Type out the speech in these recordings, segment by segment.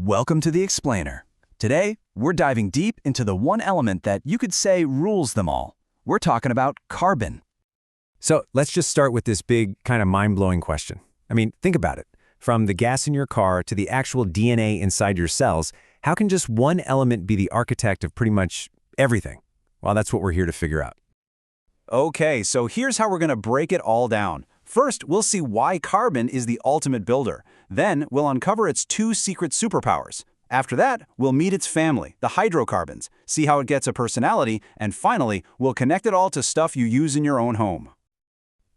Welcome to the Explainer. Today, we're diving deep into the one element that you could say rules them all. We're talking about carbon. So let's just start with this big, kind of mind-blowing question. I mean, think about it. From the gas in your car to the actual DNA inside your cells, how can just one element be the architect of pretty much everything? Well, that's what we're here to figure out. Okay, so here's how we're going to break it all down. First, we'll see why carbon is the ultimate builder. Then, we'll uncover its two secret superpowers. After that, we'll meet its family, the hydrocarbons, see how it gets a personality, and finally, we'll connect it all to stuff you use in your own home.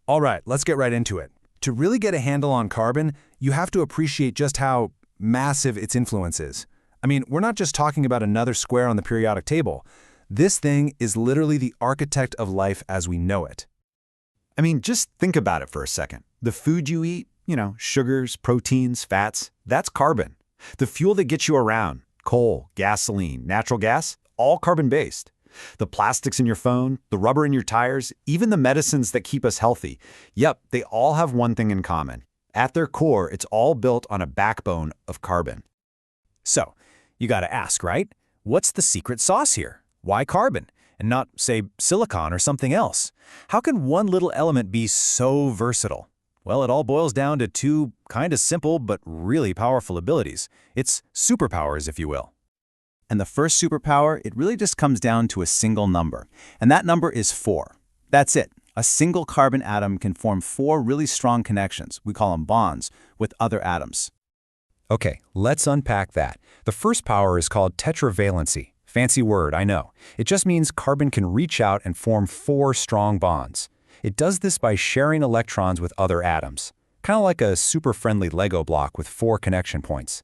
All right, let's get right into it. To really get a handle on carbon, you have to appreciate just how massive its influence is. I mean, we're not just talking about another square on the periodic table. This thing is literally the architect of life as we know it. I mean, just think about it for a second. The food you eat, sugars, proteins, fats, that's carbon. The fuel that gets you around, coal, gasoline, natural gas, all carbon-based. The plastics in your phone, the rubber in your tires, even the medicines that keep us healthy. Yep, they all have one thing in common. At their core, it's all built on a backbone of carbon. So, you gotta ask, right? What's the secret sauce here? Why carbon? And not, say, silicon or something else? How can one little element be so versatile? Well, it all boils down to two kind of simple but really powerful abilities. It's superpowers, if you will. And the first superpower, it really just comes down to a single number. And that number is 4. That's it. A single carbon atom can form 4 really strong connections, we call them bonds, with other atoms. Okay, let's unpack that. The first power is called tetravalency. Fancy word, I know. It just means carbon can reach out and form 4 strong bonds. It does this by sharing electrons with other atoms, kind of like a super-friendly Lego block with 4 connection points.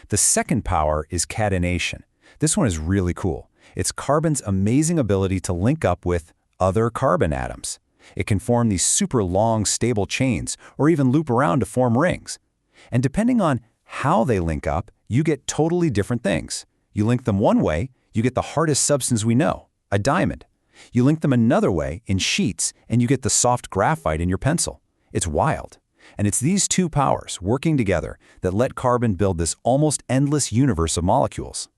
The second power is catenation. This one is really cool. It's carbon's amazing ability to link up with other carbon atoms. It can form these super long, stable chains, or even loop around to form rings. And depending on how they link up, you get totally different things. You link them one way, you get the hardest substance we know, a diamond. You link them another way, in sheets, and you get the soft graphite in your pencil. It's wild. And it's these two powers working together that let carbon build this almost endless universe of molecules.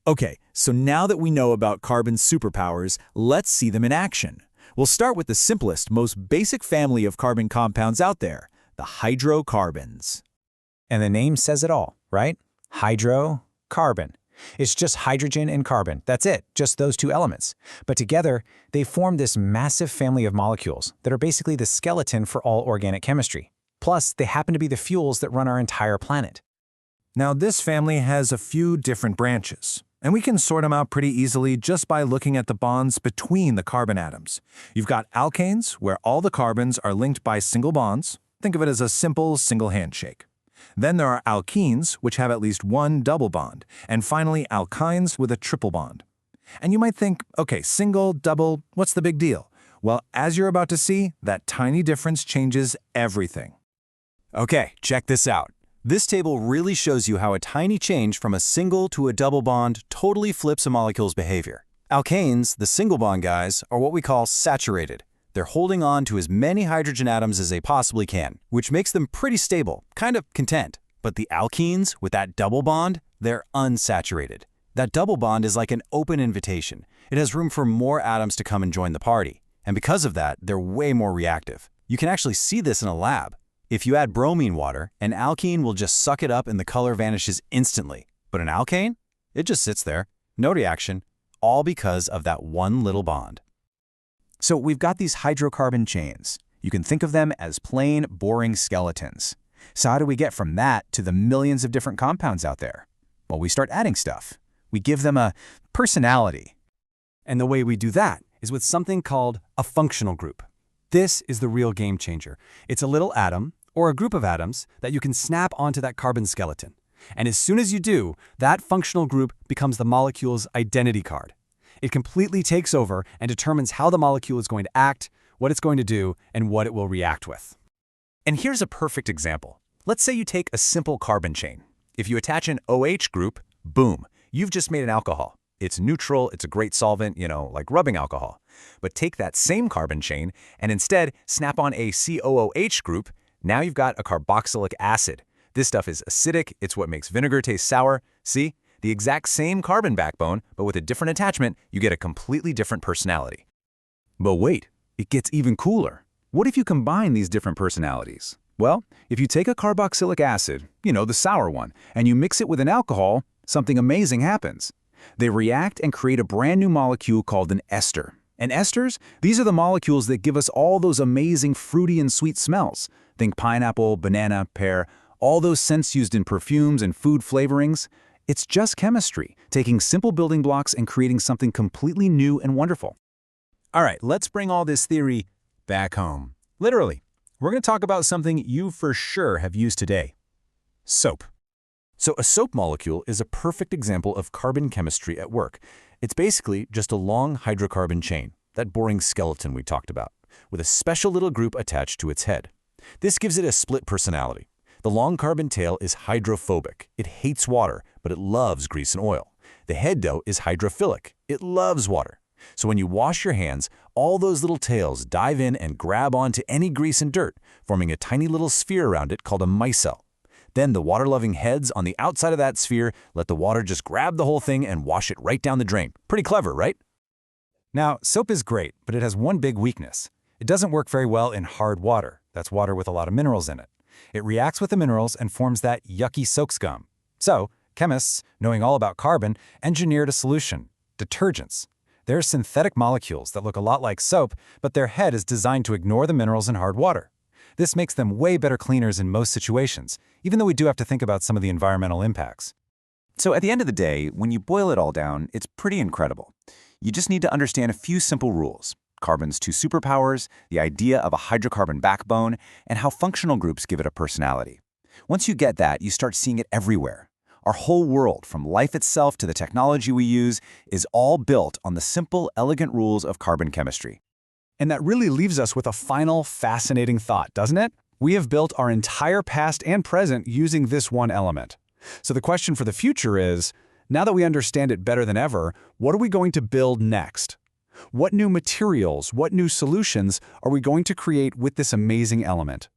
Okay, so now that we know about carbon's superpowers, let's see them in action. We'll start with the simplest, most basic family of carbon compounds out there, the hydrocarbons. And the name says it all, right? Hydrocarbon. It's just hydrogen and carbon. That's it, just those two elements. But together, they form this massive family of molecules that are basically the skeleton for all organic chemistry. Plus, they happen to be the fuels that run our entire planet. Now, this family has a few different branches, and we can sort them out pretty easily just by looking at the bonds between the carbon atoms. You've got alkanes, where all the carbons are linked by single bonds. Think of it as a simple single handshake. Then there are alkenes, which have at least one double bond, and finally alkynes with a triple bond. And you might think, okay, single, double, what's the big deal? Well, as you're about to see, that tiny difference changes everything. Okay, check this out. This table really shows you how a tiny change from a single to a double bond totally flips a molecule's behavior. Alkanes, the single bond guys, are what we call saturated. They're holding on to as many hydrogen atoms as they possibly can, which makes them pretty stable, kind of content. But the alkenes, with that double bond, they're unsaturated. That double bond is like an open invitation. It has room for more atoms to come and join the party. And because of that, they're way more reactive. You can actually see this in a lab. If you add bromine water, an alkene will just suck it up and the color vanishes instantly. But an alkane? It just sits there, no reaction, all because of that one little bond. So we've got these hydrocarbon chains. You can think of them as plain, boring skeletons. So how do we get from that to the millions of different compounds out there? Well, we start adding stuff. We give them a personality. And the way we do that is with something called a functional group. This is the real game changer. It's a little atom, or a group of atoms, that you can snap onto that carbon skeleton. And as soon as you do, that functional group becomes the molecule's identity card. It completely takes over and determines how the molecule is going to act, what it's going to do, and what it will react with. And here's a perfect example. Let's say you take a simple carbon chain. If you attach an OH group, boom, you've just made an alcohol. It's neutral, it's a great solvent, like rubbing alcohol. But take that same carbon chain and instead snap on a COOH group, now you've got a carboxylic acid. This stuff is acidic, it's what makes vinegar taste sour. See? The exact same carbon backbone, but with a different attachment, you get a completely different personality. But wait, it gets even cooler. What if you combine these different personalities? Well, if you take a carboxylic acid, the sour one, and you mix it with an alcohol, something amazing happens. They react and create a brand new molecule called an ester. And esters, these are the molecules that give us all those amazing fruity and sweet smells. Think pineapple, banana, pear, all those scents used in perfumes and food flavorings. It's just chemistry, taking simple building blocks and creating something completely new and wonderful. All right, let's bring all this theory back home. Literally, we're going to talk about something you for sure have used today. Soap. So a soap molecule is a perfect example of carbon chemistry at work. It's basically just a long hydrocarbon chain, that boring skeleton we talked about, with a special little group attached to its head. This gives it a split personality. The long carbon tail is hydrophobic. It hates water, but it loves grease and oil. The head, though, is hydrophilic. It loves water. So when you wash your hands, all those little tails dive in and grab onto any grease and dirt, forming a tiny little sphere around it called a micelle. Then the water-loving heads on the outside of that sphere let the water just grab the whole thing and wash it right down the drain. Pretty clever, right? Now, soap is great, but it has one big weakness. It doesn't work very well in hard water. That's water with a lot of minerals in it. It reacts with the minerals and forms that yucky soap scum. So, chemists, knowing all about carbon, engineered a solution: detergents. They're synthetic molecules that look a lot like soap, but their head is designed to ignore the minerals in hard water. This makes them way better cleaners in most situations, even though we do have to think about some of the environmental impacts. So at the end of the day, when you boil it all down, it's pretty incredible. You just need to understand a few simple rules: carbon's two superpowers, the idea of a hydrocarbon backbone, and how functional groups give it a personality. Once you get that, you start seeing it everywhere. Our whole world, from life itself to the technology we use, is all built on the simple, elegant rules of carbon chemistry. And that really leaves us with a final, fascinating thought, doesn't it? We have built our entire past and present using this one element. So the question for the future is, now that we understand it better than ever, what are we going to build next? What new materials, what new solutions are we going to create with this amazing element?